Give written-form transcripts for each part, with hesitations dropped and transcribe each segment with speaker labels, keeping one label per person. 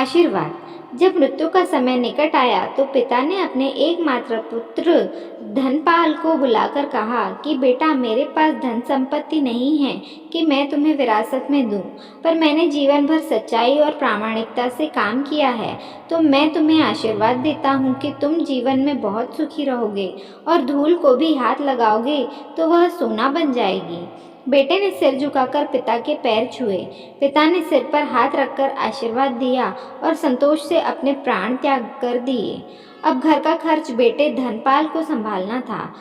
Speaker 1: आशीर्वाद। जब मृत्यु का समय निकट आया तो पिता ने अपने एकमात्र पुत्र धनपाल को बुलाकर कहा कि बेटा, मेरे पास धन संपत्ति नहीं है कि मैं तुम्हें विरासत में दूं, पर मैंने जीवन भर सच्चाई और प्रामाणिकता से काम किया है, तो मैं तुम्हें आशीर्वाद देता हूँ कि तुम जीवन में बहुत सुखी रहोगे और धूल को भी हाथ लगाओगे तो वह सोना बन जाएगी। बेटे ने सिर झुकाकर पिता के पैर छुए। पिता ने सिर पर हाथ रखकर आशीर्वाद दिया और संतोष से अपने प्राण त्याग कर दिए। अब घर का खर्च बेटे धनपाल को संभालना था।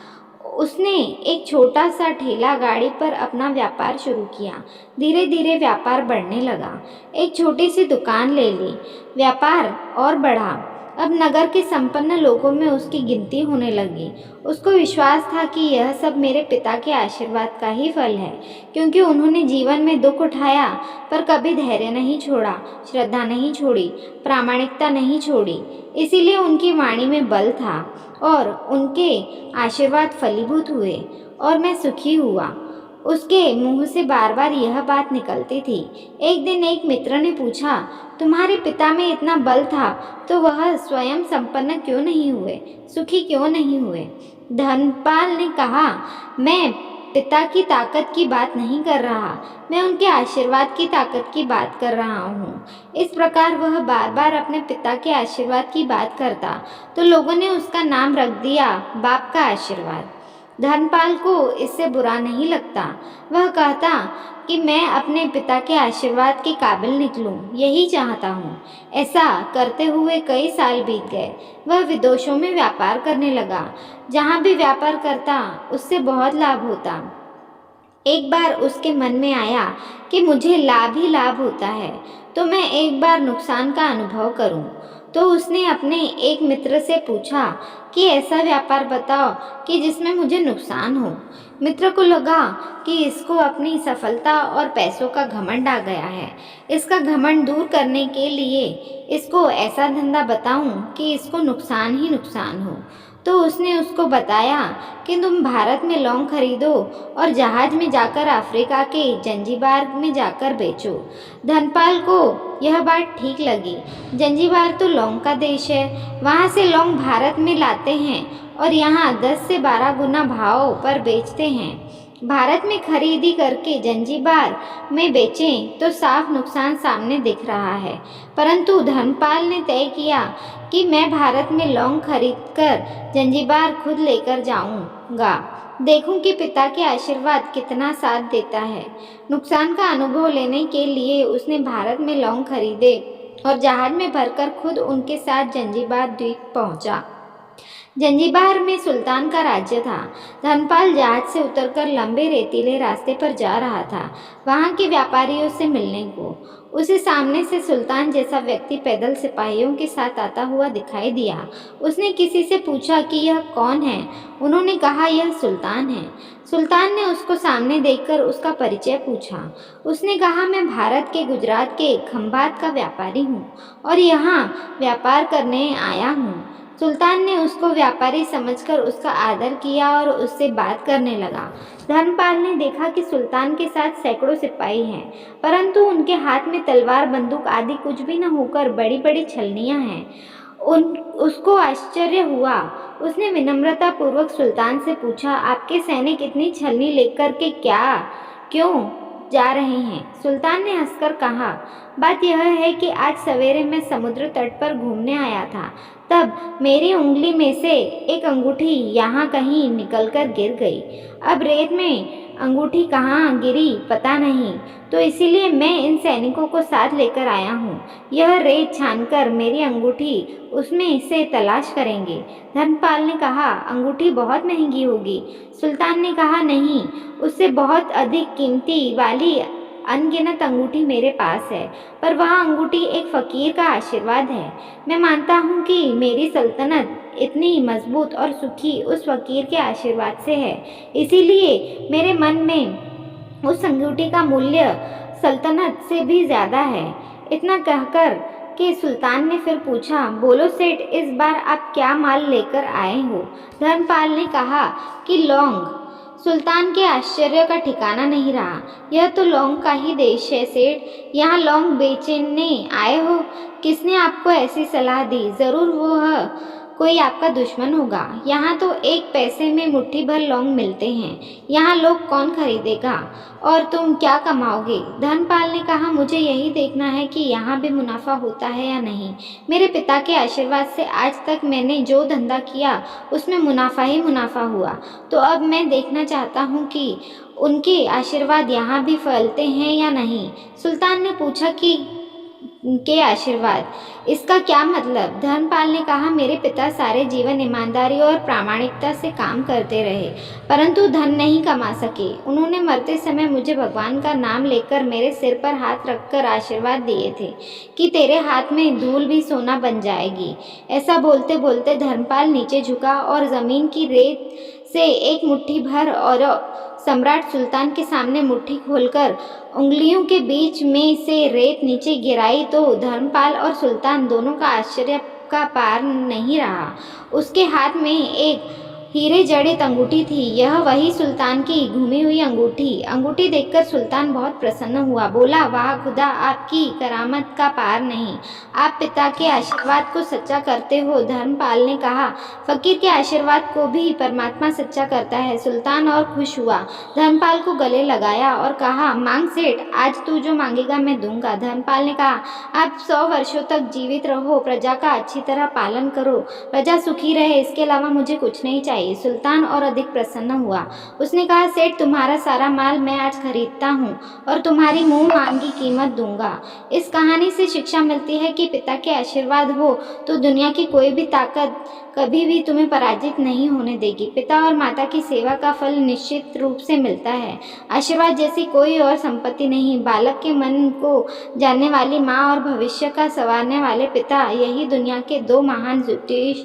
Speaker 1: उसने एक छोटा सा ठेला गाड़ी पर अपना व्यापार शुरू किया। धीरे धीरे व्यापार बढ़ने लगा। एक छोटी सी दुकान ले ली। व्यापार और बढ़ा। अब नगर के संपन्न लोगों में उसकी गिनती होने लगी। उसको विश्वास था कि यह सब मेरे पिता के आशीर्वाद का ही फल है, क्योंकि उन्होंने जीवन में दुख उठाया पर कभी धैर्य नहीं छोड़ा, श्रद्धा नहीं छोड़ी, प्रामाणिकता नहीं छोड़ी। इसीलिए उनकी वाणी में बल था और उनके आशीर्वाद फलीभूत हुए और मैं सुखी हुआ। उसके मुंह से बार बार यह बात निकलती थी। एक दिन एक मित्र ने पूछा, तुम्हारे पिता में इतना बल था तो वह स्वयं संपन्न क्यों नहीं हुए, सुखी क्यों नहीं हुए? धनपाल ने कहा, मैं पिता की ताकत की बात नहीं कर रहा, मैं उनके आशीर्वाद की ताकत की बात कर रहा हूँ। इस प्रकार वह बार बार अपने पिता के आशीर्वाद की बात करता तो लोगों ने उसका नाम रख दिया बाप का आशीर्वाद। धनपाल को इससे बुरा नहीं लगता। वह कहता कि मैं अपने पिता के आशीर्वाद के काबिल निकलूं, यही चाहता हूँ। ऐसा करते हुए कई साल बीत गए। वह विदेशों में व्यापार करने लगा। जहाँ भी व्यापार करता उससे बहुत लाभ होता। एक बार उसके मन में आया कि मुझे लाभ ही लाभ होता है, तो मैं एक बार नुकसान का अनुभव करूं। तो उसने अपने एक मित्र से पूछा कि ऐसा व्यापार बताओ कि जिसमें मुझे नुकसान हो। मित्र को लगा कि इसको अपनी सफलता और पैसों का घमंड आ गया है। इसका घमंड दूर करने के लिए इसको ऐसा धंधा बताऊं कि इसको नुकसान ही नुकसान हो। तो उसने उसको बताया कि तुम भारत में लौंग खरीदो और जहाज में जाकर अफ्रीका के जंजीबार में जाकर बेचो। धनपाल को यह बात ठीक लगी। जंजीबार तो लौंग का देश है, वहाँ से लौंग भारत में लाते हैं और यहाँ 10 से 12 गुना भाव पर बेचते हैं। भारत में खरीदी करके जंजीबार में बेचें तो साफ नुकसान सामने दिख रहा है। परंतु धनपाल ने तय किया कि मैं भारत में लौंग खरीदकर जंजीबार खुद लेकर जाऊंगा, देखूं कि पिता के आशीर्वाद कितना साथ देता है। नुकसान का अनुभव लेने के लिए उसने भारत में लौंग खरीदे और जहाज में भरकर खुद उनके साथ जंजीबार द्वीप पहुंचा। जंजीबार में सुल्तान का राज्य था। धनपाल जहाज से उतरकर लंबे रेतीले रास्ते पर जा रहा था, वहां के व्यापारियों से मिलने को। उसे सामने से सुल्तान जैसा व्यक्ति पैदल सिपाहियों के साथ आता हुआ दिखाई दिया। उसने किसी से पूछा कि यह कौन है। उन्होंने कहा, यह सुल्तान है। सुल्तान ने उसको सामने देखकर उसका परिचय पूछा। उसने कहा, मैं भारत के गुजरात के खंभात का व्यापारी हूँ और यहाँ व्यापार करने आया हूँ। सुल्तान ने उसको व्यापारी समझकर उसका आदर किया और उससे बात करने लगा। धनपाल ने देखा कि सुल्तान के साथ सैकड़ों सिपाही हैं, परंतु उनके हाथ में तलवार, बंदूक आदि कुछ भी न होकर बड़ी बड़ी छलनियाँ हैं। उसको आश्चर्य हुआ। उसने विनम्रता पूर्वक सुल्तान से पूछा, आपके सैनिक इतनी छलनी लेकर के क्यों जा रहे हैं? सुल्तान ने हंसकर कहा, बात यह है कि आज सवेरे मैं समुद्र तट पर घूमने आया था, तब मेरी उंगली में से एक अंगूठी यहाँ कहीं निकलकर गिर गई। अब रेत में अंगूठी कहाँ गिरी पता नहीं, तो इसीलिए मैं इन सैनिकों को साथ लेकर आया हूँ। यह रेत छानकर मेरी अंगूठी उसमें से तलाश करेंगे। धनपाल ने कहा, अंगूठी बहुत महंगी होगी। सुल्तान ने कहा, नहीं, उससे बहुत अधिक कीमती वाली अनगिनत अंगूठी मेरे पास है, पर वह अंगूठी एक फकीर का आशीर्वाद है। मैं मानता हूँ कि मेरी सल्तनत इतनी मजबूत और सुखी उस फकीर के आशीर्वाद से है, इसीलिए मेरे मन में उस अंगूठी का मूल्य सल्तनत से भी ज़्यादा है। इतना कहकर कि सुल्तान ने फिर पूछा, बोलो सेठ, इस बार आप क्या माल लेकर आए हो? धनपाल ने कहा कि लौंग। सुल्तान के आश्चर्य का ठिकाना नहीं रहा। यह तो लौंग का ही देश है सेठ, यहाँ लौंग बेचने आए हो? किसने आपको ऐसी सलाह दी? ज़रूर वह कोई आपका दुश्मन होगा। यहाँ तो एक पैसे में मुट्ठी भर लौंग मिलते हैं, यहाँ लोग कौन खरीदेगा? और तुम क्या कमाओगे? धनपाल ने कहा, मुझे यही देखना है कि यहाँ भी मुनाफा होता है या नहीं। मेरे पिता के आशीर्वाद से आज तक मैंने जो धंधा किया उसमें मुनाफा ही मुनाफा हुआ, तो अब मैं देखना चाहता हूँ कि उनके आशीर्वाद यहाँ भी फैलते हैं या नहीं। सुल्तान ने पूछा कि के आशीर्वाद, इसका क्या मतलब? धर्मपाल ने कहा, मेरे पिता सारे जीवन ईमानदारी और प्रामाणिकता से काम करते रहे, परंतु धन नहीं कमा सके। उन्होंने मरते समय मुझे भगवान का नाम लेकर मेरे सिर पर हाथ रखकर आशीर्वाद दिए थे कि तेरे हाथ में धूल भी सोना बन जाएगी। ऐसा बोलते बोलते धर्मपाल नीचे झुका और ज़मीन की रेत से एक मुट्ठी भर और सम्राट सुल्तान के सामने मुट्ठी खोलकर उंगलियों के बीच में से रेत नीचे गिराई तो धर्मपाल और सुल्तान दोनों का आश्चर्य का पार नहीं रहा। उसके हाथ में एक हीरे जड़ित अंगूठी थी। यह वही सुल्तान की घूमी हुई अंगूठी देखकर सुल्तान बहुत प्रसन्न हुआ। बोला, वाह खुदा, आपकी करामत का पार नहीं, आप पिता के आशीर्वाद को सच्चा करते हो। धर्मपाल ने कहा, फकीर के आशीर्वाद को भी परमात्मा सच्चा करता है। सुल्तान और खुश हुआ, धर्मपाल को गले लगाया और कहा, मांग सेठ, आज तू जो मांगेगा मैं दूंगा। धर्मपाल ने कहा, आप 100 वर्षों तक जीवित रहो, प्रजा का अच्छी तरह पालन करो, प्रजा सुखी रहे, इसके अलावा मुझे कुछ नहीं चाहिए। सुल्तान और अधिक प्रसन्न हुआ। उसने कहा, सेठ, तुम्हारा सारा माल मैं आज खरीदता हूँ और तुम्हारी मुंह मांगी कीमत दूंगा। इस कहानी से शिक्षा मिलती है कि पिता के आशीर्वाद हो तो दुनिया की कोई भी ताकत कभी भी तुम्हें पराजित नहीं होने देगी। पिता और माता की सेवा का फल निश्चित रूप से मिलता है। आशीर्वाद जैसी कोई और संपत्ति नहीं। बालक के मन को जानने वाली माँ और भविष्य का संवारने वाले पिता, यही दुनिया के 2 महान ज्योतिष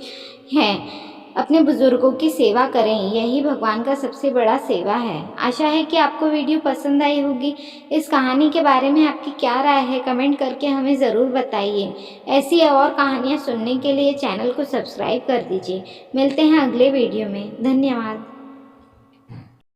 Speaker 1: हैं। अपने बुजुर्गों की सेवा करें, यही भगवान का सबसे बड़ा सेवा है। आशा है कि आपको वीडियो पसंद आई होगी। इस कहानी के बारे में आपकी क्या राय है, कमेंट करके हमें ज़रूर बताइए। ऐसी और कहानियाँ सुनने के लिए चैनल को सब्सक्राइब कर दीजिए। मिलते हैं अगले वीडियो में। धन्यवाद।